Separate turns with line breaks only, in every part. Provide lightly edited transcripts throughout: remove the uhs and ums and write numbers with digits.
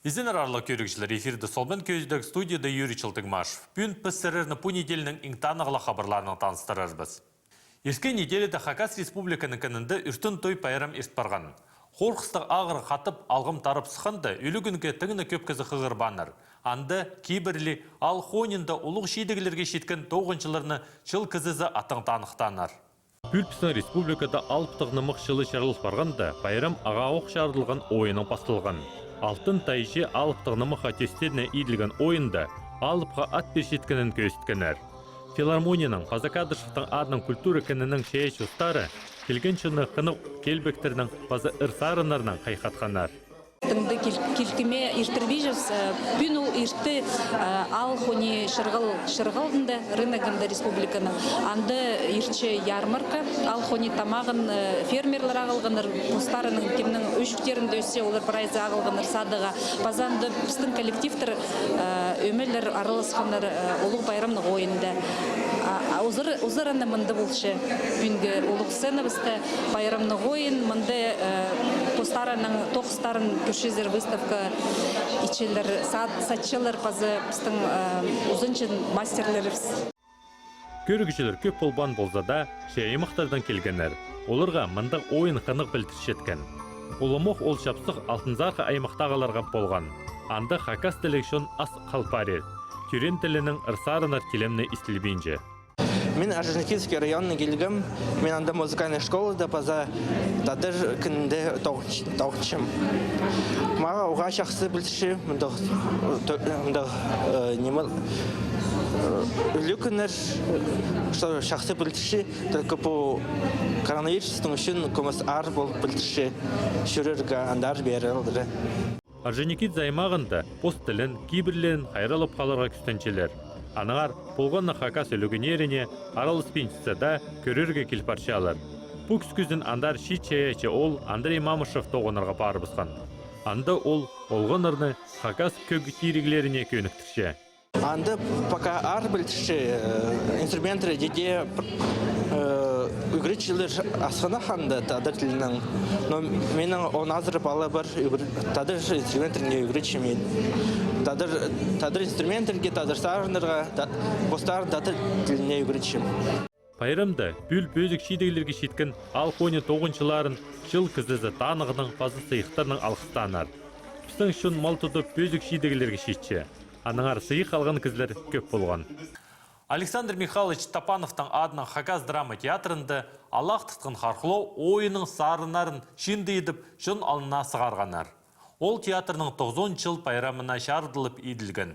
Изенер арлы көрікшілер эфирді солмен көздік студияда Юрий Чылтыгмашев. Бүн піссерерні пу неделінің интанығылы хабарларының таныстырарбыз. Еске неделеді Хакас Республиканың кінінді үртін той пайрам еспарған. Қорқыстық ағыр қатып алғым тарып сықынды, үлі күнге тыңыны көпкізі қығыр баныр. Анды кейбірлі ал хонинді ұлық шейдігілерге шеткен тоғыншыларыны чыл кізізі атың танықтанар. Бүлпісін республикада алыптығыны мұқшылы шарылыс барғанда байрам аға оқ шарылған ойының бастылған. Алтын тайшы алыптығыны мұқа тестеріне иділген ойында алыпқа ат бершеткенін көсіткенер. Филармонияның Қазакадышевтың адының культура кінінің шейш ұстары келген шыны қынық келбектерінің базы ұрсарынарынан қайқатқанар.
Тыңды келкіме иртірбейжіз, бүн ол ирті ал хони шырғалдында рыногында республиканың. Анды иртші ярмарка, ал хони тамағын фермерлер ағылғаныр, мұстарының кемнің өшіктерінде өсе, олар прайзы ағылғаныр садыға. Базанды біздің коллективтер өмелер арылысқаныр олық байрамның ойында. Озыраны мұнды болшы бүнгі олық сцена бізді байрамның ойын, мұнды постарының тоқыстарын көршезер выставка ичелер, сатчылар пазы біздің ұзыншын мастерлеріміз.
Көрігішілер көп болбан болса да, шайымықтардан келгенер. Оларға мұндық ойын қынық білтішеткен. Олымық ол шапсық алтынзарқы аймақтағаларға болған. Анды Хакас телевизион ас қалпарер. Түрен тілінің ұрсарынар келемні істілбейінже.
Мен Орджоникидский районный келгем, мен анда музыкальная школа да паза тадыр кінде тоғычым. Мага уға шақсы білші, мұндық неміл үлікінер шақсы білші, только по коронавирустың үшін көміс ар болып білші жүрерге андар берілдірі.
Орджоникидзе аймағында пост тілін, кейбірлерін қайралып қаларға күстенчелер. Анығар болғанна Хакас өлігінеріне аралыс пенсісі да көрерге келпаршалар. Бүкс күзін андар шит-чаячы ол Андрей Мамышев тоғынарға барыбысқан. Анды ол олғанырны Хакас көгітиріглеріне көніктірше.
Анды пока ар білші инструменттері деде үгірітшілер асқана қанды тадыр тілінің. Но менің он азыр балы бар тадыр инструменттеріне үгірітшімейді. Тадыр инструменттерге, тадыр сарынырға, постар тадыр тіліне үгірітшім.
Пайрамда бүл бөзік шейдегілерге шеткен ал қойны тоғыншыларын жыл кізізі танығының пазы сыйықтарының алқыстанар. Біздің шын мал тұтып бөзік шейдегілерге шетші. Аныңар сыйық алған кізлер көп болған. Александр Михайлович Тапановтың адының Хакас драма театрында Аллах тұтқын қарқылау ойының сарынарын шынды едіп жын алына сығарғанар. Ол театрның 90 жыл пайрамына шардылып еділген.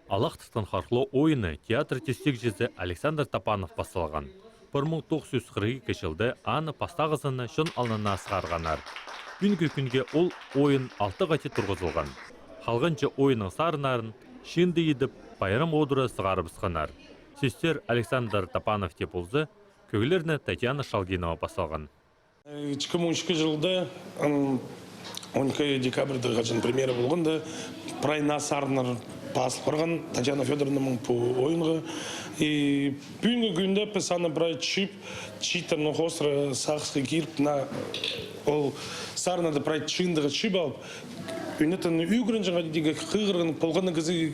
Аллах тұтқын қарқылау ойыны театр тестек жезі Александр Тапанов басталған. 1942 жылды аны пастағызыны жын алына сығарғанар. Күнгі күнге ол ойын 6 ғати тұрғызылған. Қалғанчы ойының сарынарын шынды едіп байрам одыры сығарыбысқанар. Сестер Александр Тапанов деп олзы, көгілеріне Татьяна Шалгинова басалған.
2013 жылда 12 декабрьді ғачын премьера болғанда прайна сарынар басылып барған Татьяна Федоровнаның ойынға. Бүгінгі күнде пісаны бірай чип, читерні қосыры сақсығы керіп, ол сарынады бірай чындығы чип алып, Үнетін үйгірін жаңа дейгі қиғырын болғаны кізі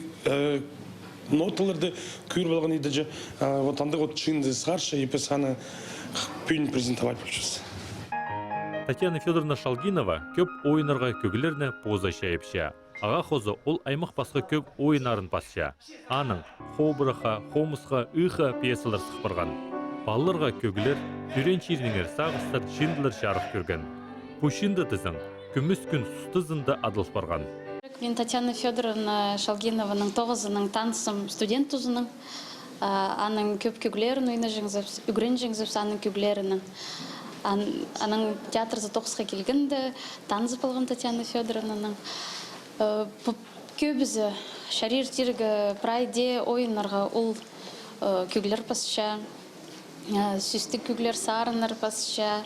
ноталарды көріп алған еді. Отандық от чынды саршы, епі саны пүйін презентовать болшысы.
Татьяна Федоровна Шалгинова көп ойынарға көгілеріне поза шайыпша. Аға қозы ол аймақ басқа көп ойынарын басша. Аның Хобырыға, Хомысқа, Үйға пьесалар сықпырған. Балыларға көгілер, түрен шермеңер сағыстар шындылар жарық көрген. Бұл шынды дызың. Күміс күн сұстызында адылып барған.
Мен Татьяна Федоровна Шалгинованың тоғызының танысым студент тұзының. Аның көп көгілерін ойны жыңзып, үгірін жыңзып аның көгілерінің. Аның театрзы тоқысқа келгенді танысып алған Татьяна Федоровнаның. Көбізі шарир тиргі прайде ойынларға ол көгілер пасша, сүсті көгілер сарыныр пасша,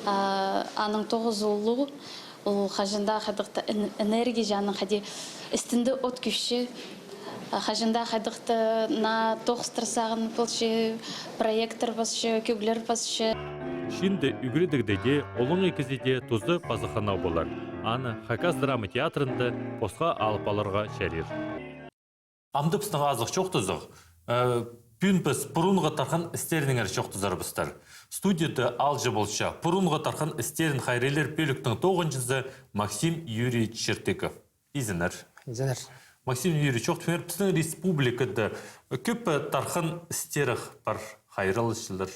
аның тоғыз ұлы. Ол қажында қадықты энергия жаның қади істінді от күші, қажында қадықты на тоқыстыр сағын пылшы, проектор басшы, көгілер басшы.
Şimdi ügüredikdeki olun ikizide tuzu pazıxanau bolar. аны Хакас драма театрында посқа алып алырға шәрер. Амдыпсының азық жоқтызық. Пүн біз бұрынғы тарқан істерініңер жоқтызар бұстар. Студияда алжы болша, бұрынғы тарқан істерін хайрелер бөліктің 9-сы Максим Юрий Чертеков. Изінер. Максим Юрий Чертеков біздің республикада көп тарқан істеріх бар хайралышылар.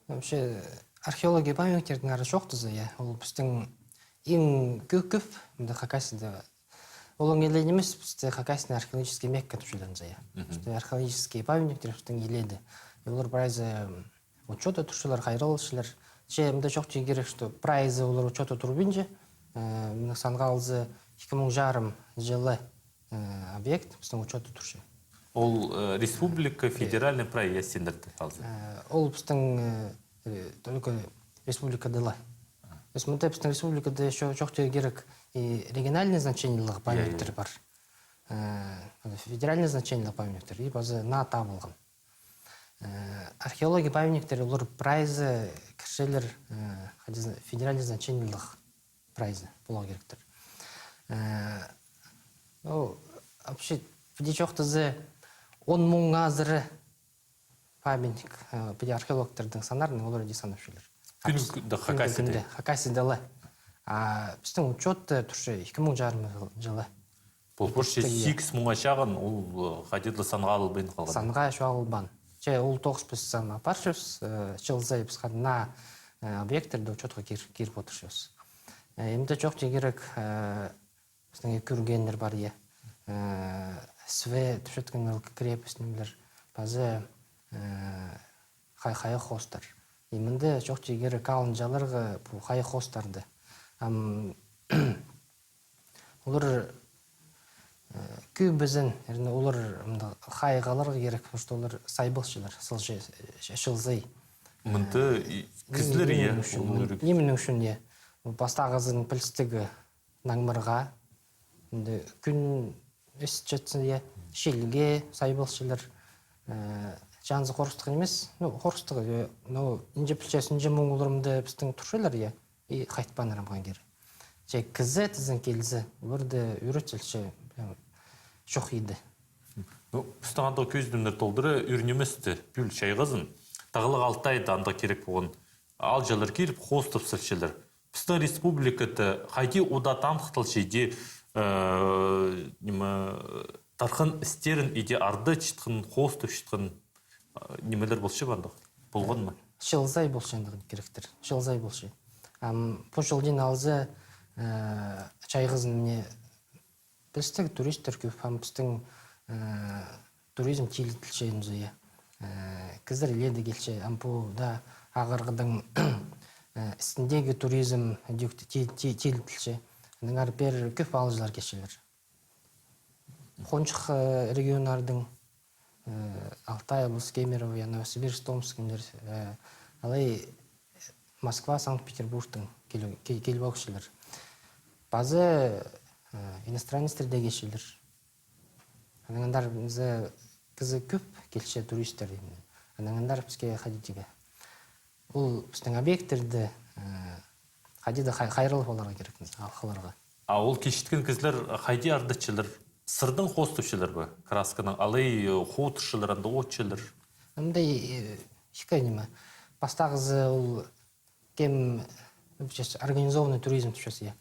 Вообще, археология памятниктердің ары жоқтызы, ол біздің ең көп, мұнда Хакасияда. Ол елен емес, бізде Хакасияда археологический мекка түшілден зая. Археологические памятниктер біздің еледі. Олар прайзы учета тұршылар, хайралышылар. Мұнда жоқ деген керек, что прайзы олар учета тұрбенже. Мұнда санғалызы 2020 жылы объект біздің учета тұршы.
Ол республика федеральный проект сендірді қалзы?
Ол біздің только республика дыла. Мұнда біздің республикада еще жоқ деген керек и региональный значениялық памятниктер бар. Федеральный значениялық памятниктер и базы на табылған. Археология памятниктер олар прайзы кішелер федеральный значениялық прайзы болу керектер. Вообще, бізде жоқтызы 10 мың азыры памятник археологтердің санарын олар де санап жүрер. Хакасияда. Біздің учетты тұршы 2020 жылы.
Бұл бірше 8 мыңға шағын, ол қадетлі санға алылбайын қалған?
Санға шағылбан. Ол 9 біз сан апаршыз, жылзай біз қадына объектерді учетқа керіп отыршыз. Емді жоқ керек біздің көргендер бар е. Све түшеткенлер крепостнелер, базы қай хостар. Емді жоқ керек қалын жаларға бұл қай хостарды. Олар көй біздің, олар қайғаларға керек, потому что олар сайбылшылар, шылзай.
Мұнды кізлер е?
Немен үшін е? Бастағызын пілістігі наңмырға, күн өс жетсін е, шелге сайбылшылар, жанзы қорыстығы емес, қорыстығы, инже пілчес, инже мұң оларымды біздің тұршылар е, и қайтпан арамған кері. Кізі тізін келізі, оларды үйретілші жоқ еді.
Біздің анда көздімдер толдыры үрнеместі бүл шайғызын. Тағылық алтайды анда керек болған алжалар келіп қостып сілшілер. Біздің республикаты қайди одатан қытылшейде тарқын істерін иде арды чытқын, қостып чытқын немелер болшы бандық? Болған ма?
Шылзай болшындығын керектір. Шылзай болшы. По жылден алзы чайғызын мне білістігі туристер көп, біздің туризм тейлітілшейін зүйе. Кіздір еледі келші, да ағырғыдың істіндегі туризм тейлітілші. Ныңар бер көп алжылар кешелер. Қоншық регионардың Алтай, облыс, Кемерово, Новосибирск, Томск, алай Москва, Санкт-Петербургтың келіп өкшілер. Базы иностранецтерде кешелер. Анаңандар бізі кізі көп келші туристер. Анаңандар бізге қадетіге. Ол біздің объекттерді қадеді қайрылып оларға керекміз, алқыларға.
Ол кешіткен кізлер қайди ардычылар, сырдың қостыпшылар ба? Красканың алай қуытышылар, анда отшылар?
Ондай хикай неме. Бастағызы ол кем организованный туризм түшесі.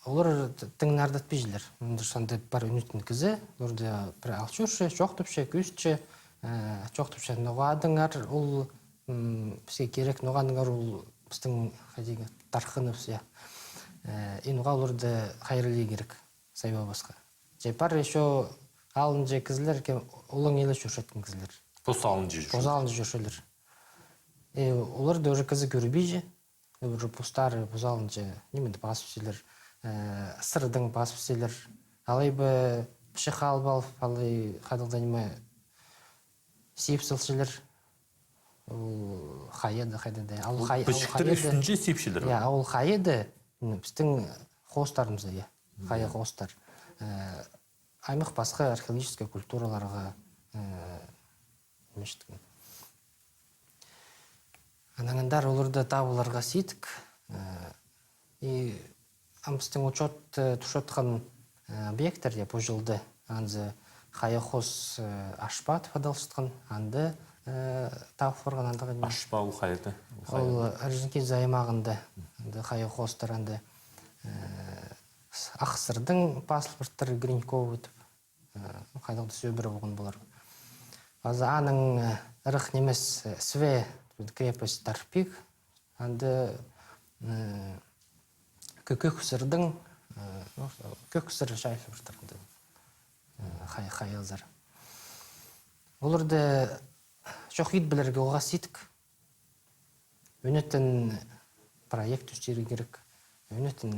Олар тыңын ардатпейжілер. Онда бар үнітін кізі, оларды бір алшыршы, жоқтыпшы, көзші, жоқтыпшы ноғадыңар, ол бізге керек ноғадыңар, ол біздің тарқыны бізге. Ноға оларды қайрылы керек, сайба басқа. Бар еще алын же кізілер, олың елі жүршеттің кізілер.
Пос алын же жүршелер.
Пос алын же жүршелер. Оларды уже кізі көрбейже, уже пустары, пос алын же, немеді басып сырдың басып селер. Алай бы піші қалып алып, алай қадылда неме сепсілшілер. Қайеді, қайдады.
Пішіктер үстінже сепшілер?
Ол қайеді, біздің қостарымызда, қайы қостар. Аймақ басқа археологическая культураларға мештіген. Анаңындар оларды табыларға сейдік. И амстың учет тушотқан объекттер я пожылды. Анзы хайохос ашпат фадалшытқан, анды тауып барған андығы.
Ашпа ол қайырды?
Ол аржинки займағында хайохостар анды ақсырдың паспорттары Гриньков өтіп, қайдағды сөбірі болған болар. Азы аның ұрық немес све крепость Тарпик, анды көксірдің, көксір шайфы бұртырынды хайылзар. Оларды жоқ ет білерге оға сетік. Өнетін проект үстері керек, өнетін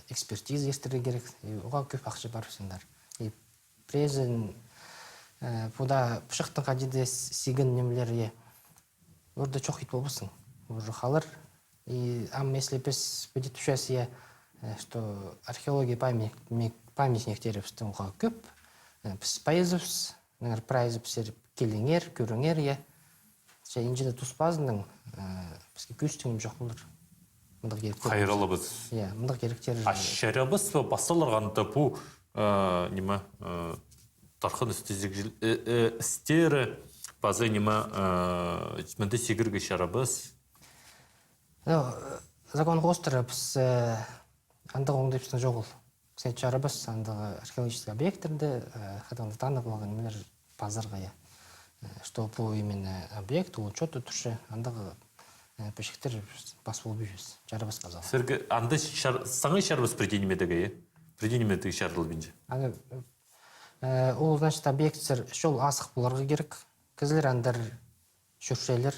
экспертиз естері керек, оға көп ақшы бар сендар. Презен бұда пұшықтың қадеде сеген немелері орда жоқ ет болбысын. Уже қалыр. И если біз будет участие, что археология памятниктері біздің оға көп, біз пайызыбыз, прайызыбыз келіңер, көріңер, инжеде тұспазының бізге көстіңім жоқ болыр.
Қайралы біз.
Мұндық керектер.
Ашшарабыз басылырғанды бұл тарқын істері базы мінді сегірге шарабыз.
Закон қостыры біз андығы оңдайпсың жоғыл. Сәйт шарабыз андығы археологический объектерді қадағында таңда болған немелер базарға. Что по именно объекту, учету тұршы андығы пешіктер бас болып үйіз. Шарабыз қазал.
Сіргі анда саңай шарабыз преденемедігі, преденемедігі шарылы бенже?
Ол, значит, объекттер шол асық боларға керек. Кізілер андар шүршелер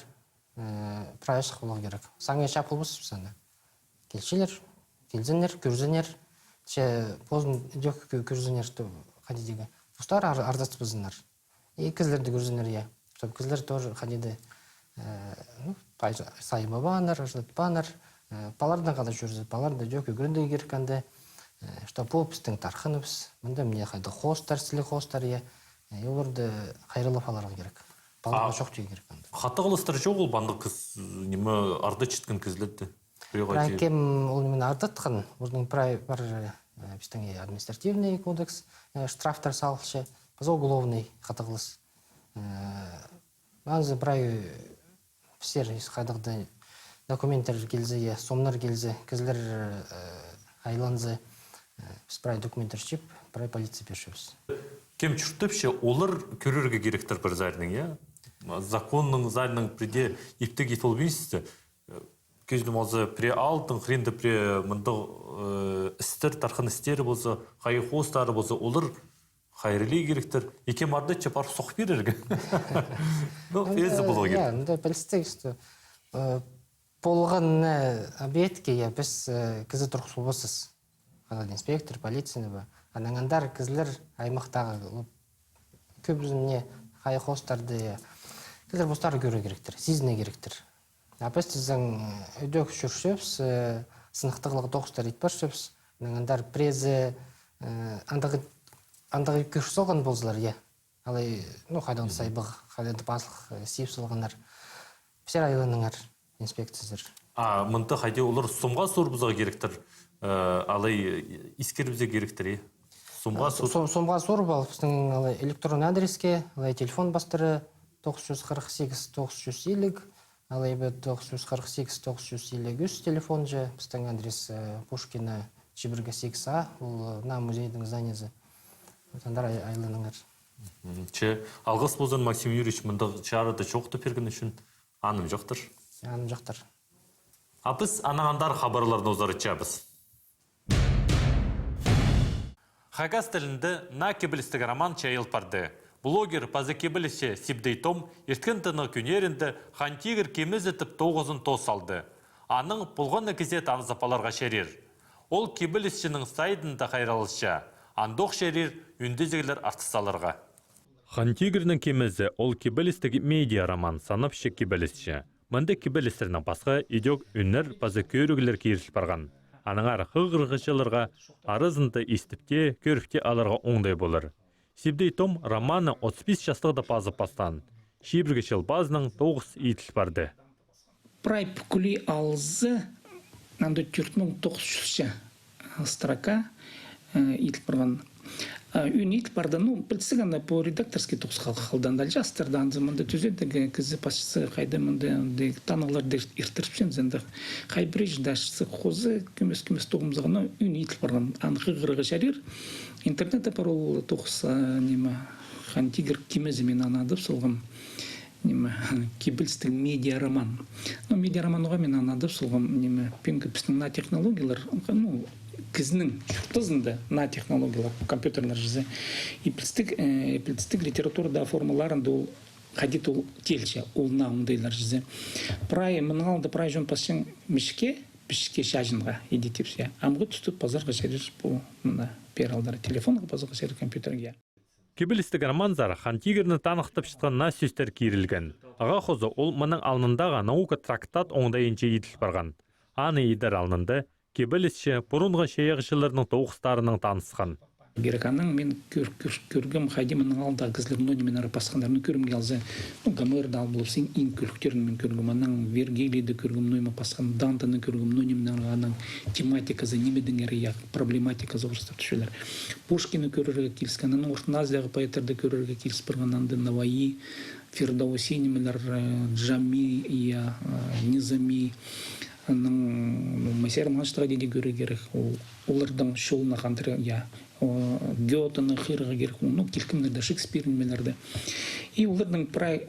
прайышық болға керек. Саңай шапыл бұсып сәнді. Келшелер, келзінер, күрзінер. Позын дөк күрзінер қадедегі. Бұстар ардасы бұзынар. И кізілерді күрзінер, я. Кізілер тоже қадеді сайбабанар, жытпанар. Палардан қада жүрзі, паларды дөк үгірінді керкенді. Что попстың тархыныбыз, мұнда мне қайды хостар, сілі хостар, я. Оларды қайрылы паларға керек. Паларға жоқ жей керек.
Хаты қылыстар жоқ ол банды қыз немі арды чіткен кізілетті?
Кем ол немен ардытқын, олардың бар біздің административный кодекс, штрафтар салықшы, біз уголовный хаты қылыс. Маңызы бірай пісер қайдықты документтер келзі, сомнар келзі, кізілер айланзы, біз бірай документтер шеп, бірай полиция пешіміз.
Кем чүртіпше, олар көрерге керектір бір зайырның, я? Законның зайырның преде ептік ет олбейсізді. Көздің олзы пре алтын, хренді пре мұндық істер, тарқын істері болса, қайы қостары болса, олар қайрылы керектір. Екем арды чапар соқ берерге. Өзі болу керек.
Мұнда білістік, что болған объектке біз кізі тұрқыс болбасыз. Инспектор, полицияны ба. Анаңандар кізілер аймақтағы көп үзімне қайы қостарды кізілер бостары көрі керектір, сезіне керектір. Біз тізің өйдөк жүршөпс, сынықтығылығы тоқыстар етпар шөпс, анаңандар презі андығы көш солған болзылар, е. Алай, қайдағын сайбығы, қайдағын басылық сейіп солғанар. Пісер айланыңар, инспекцизер.
Мұнды қайде олар сомға сор бұзға керектір, алай искерімзе керектір, е?
Сомға сор бол, біздің электрон адреске, телефон бастыры 948-950, алай 948-953 телефон же, біздің адрес Пушкина 1-8А, ол на музейдің зданезі. Таңдар айланыңар.
Алғыс болзан Максим Юрьевич мұнда чарады жоқты перген үшін аным жоқтыр?
Аным жоқтыр.
Біз анағандар хабарларды озары чабыз. Хагас тілінді на кебілістігі роман чайыл парды. Блогер пазы кебіліше Сибдейтом ерткен тыны күнерінді хантигір кеміз етіп 9-ын тос алды. Аның пұлғаны кезет аңызапаларға шерер. Ол кебілісшінің сайдында қайралыша. Андоқ шерер үндізігілер артысаларға. Хантигірінің кемізі ол кебілістігі медиа роман санапшы кебілісші. Мұнды кебілістерінің басқа идек үннер пазы көрігілер кейірсіл барған. Аныңар ғығырғышыларға арызынды естіпте, көріпте аларға оңдай болыр. Сибдейтом романы 35 жастықда пазып бастан. Шибіргішіл базының 9 етіл барды.
Прай пүкілі алзы анда 4900 строка итилип барган. Үн итилип барды, билсек анда по редакторский тукс халдан дал жастырды анда мында түзөдөгө кызы пашсы кайда мында таныгларды иртирипсен зенде хайбриж дашсы хозы күмөс тогумзагына үн итилип барган. Аны кыгырга шарир интернетте парол тукс нема хантигер кимеземен анадып солгам неме кибилстик медиа роман. Медиа романга мен анадып солгам неме пинкипстин на технологиялар, кизнин шуптызында на технологиялар компьютерлер жизе. И билстик литературада формаларында ул хадит ул телче, ул наумдайлар жизе. Прай мынгалда прай жон пасчын мишке шажынга идитипсе. Амгы түстүп базарга шериш бу мына пералдар телефонга базарга шериш компьютерге.
Кибилистик романзар хантигерни танықтып шыққан на сөздер кирилген. Аға хозы ол мұның алнындағы наука трактат оңдайынче етіліп барған. Аны едер алнынды кибилисче бұрынғы шеяғышыларының тоғыстарының танысқан.
Гераканың мен көргім хайдимының алда кізлер нонимен ары пасқандарын көрім келзе, гамырда ал болып сен ин көліктерін мен көргім, аның Вергилийді көргім, нойма пасқан Дантаны көргім, нонимен аның тематикасы, немедің әрі яқ, проблематикасы орыстар түшелер. Пушкины көрерге келскен, аның Орта Азияғы поэтерді көрерге келс барған анды Наваи, Фирдауси немелер, Джами, Низами, Масер Манштаға деде көрі керек, олардың шолына қандыры, Гётені қирға керек, келкімдерді, Шекспирнелерді. И олардың прай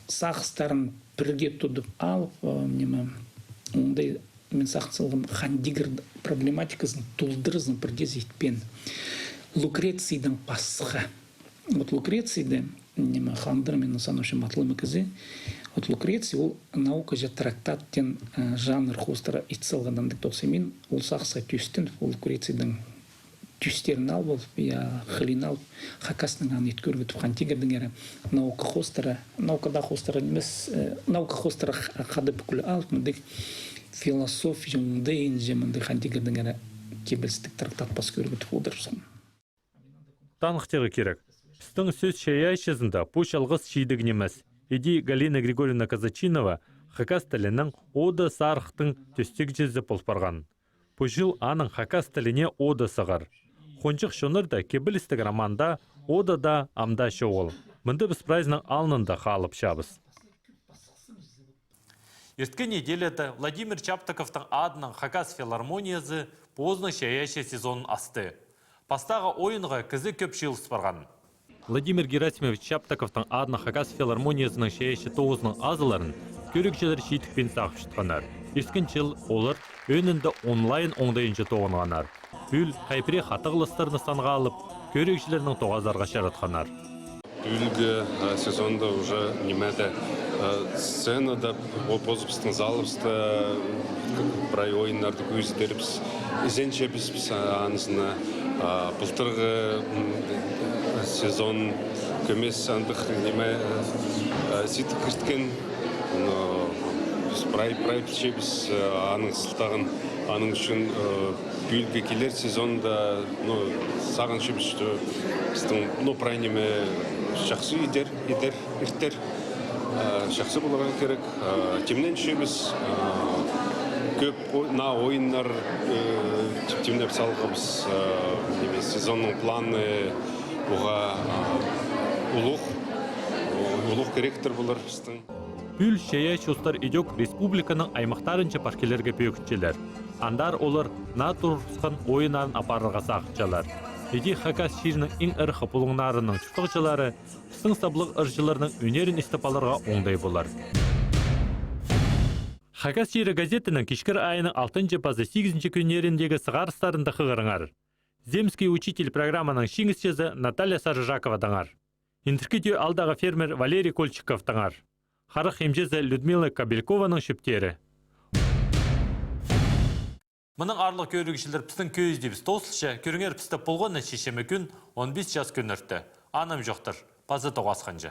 сақыстарын бірге тұдып алып, ондай мен сақсылғым хандигер проблематикасын тұлдырызын бірге зейтпен. Лукрецийдің пасыға. Вот Лукрецийді, хандыр мен санушы матылымы кізі, вот Лукреций ол наука жа трактаттен жанр хостара итсалғандандық тоқсымен, ол сақса түстін, ол Лукрецийдің түстерін алып, хылин алып, хакасының аны еткөргітіп, хантигердің әрі наука хостара, наукада хостара немес, наука хостара қады бүкілі алып, мұндық философия жөндейін жемінді хантигердің әрі кебілістік трактат бас көргітіп олдырсын.
Танықтығы керек. Біздің сөз шаяйшызында пуш алғыз шейдігін емес. Еди Галина Григорьевна Казачинова хакас тілінің ода сарықтың төстік жезі болпарған. Пұжыл аның хакас тіліне ода сығыр. Хончық шонырда кебілістік романда ода да амда шоғыл. Мұнды біз прайзның алнында қалып шабыз. Ерткі неделеті Владимир Чаптаковтың адының хакас филармониясы позны шаяйшы сезонын асты. Пастағы ойынға кізі көп шылыс барған. Владимир Герасимович Чаптаковтың адына хакас филармониясының шаяйшы тоғызының азыларын көрікшілер шейтікпен сақып шытқанар. Ескін жыл олар өнінді онлайн оңдайыншы тоғынғанар. Бүл қайпіре қатығылыстарыны санға алып, көрікшілерінің тоғазарға шаратқанар.
Бүлгі сезонда уже немеді сценада опозыпстың залыпсты прай ойынларды көздеріпс. Ізенше біз анысына бұлтырғы сезон көмес сандық неме сеті кірткен прай бізше біз аның сылтағын аның үшін бүлгі келер сезонда саған ше біздің прай неме жақсы едер жақсы боларға керек. Темнен ше біз көп ойынлар темнеп салғымыз сезонның планы оға ұлық керектір болар біздің.
Бүл шея шостар идек республиканың аймақтарынша пашкелерге бөкітчелер. Андар олар натурсқан ойынарын апарырға сақытчалар. Еди хакас ширінің ең ұрқы бұлыңнарының чүптіғычылары сың саблық ұржыларының өнерін істіпаларға оңдай болар. Хакас ширі газетінің кешкір айының 6-й базы 8-й күнеріндегі сығарыстарында қығырыңар. Земский учитель программаның шеңісчезі Наталья Сарыжакова даңар. Интеркетеу алдағы фермер Валерий Кольчиков даңар. Харық емжезі Людмила Кабелькованың шөптері. Мұның арлық көрігішілер пістің көзді біз тосылшы, көріңер пісті болғанын шешемі күн 15 жас күн өртті. Анам жоқтыр, пазы тоғасқанжы.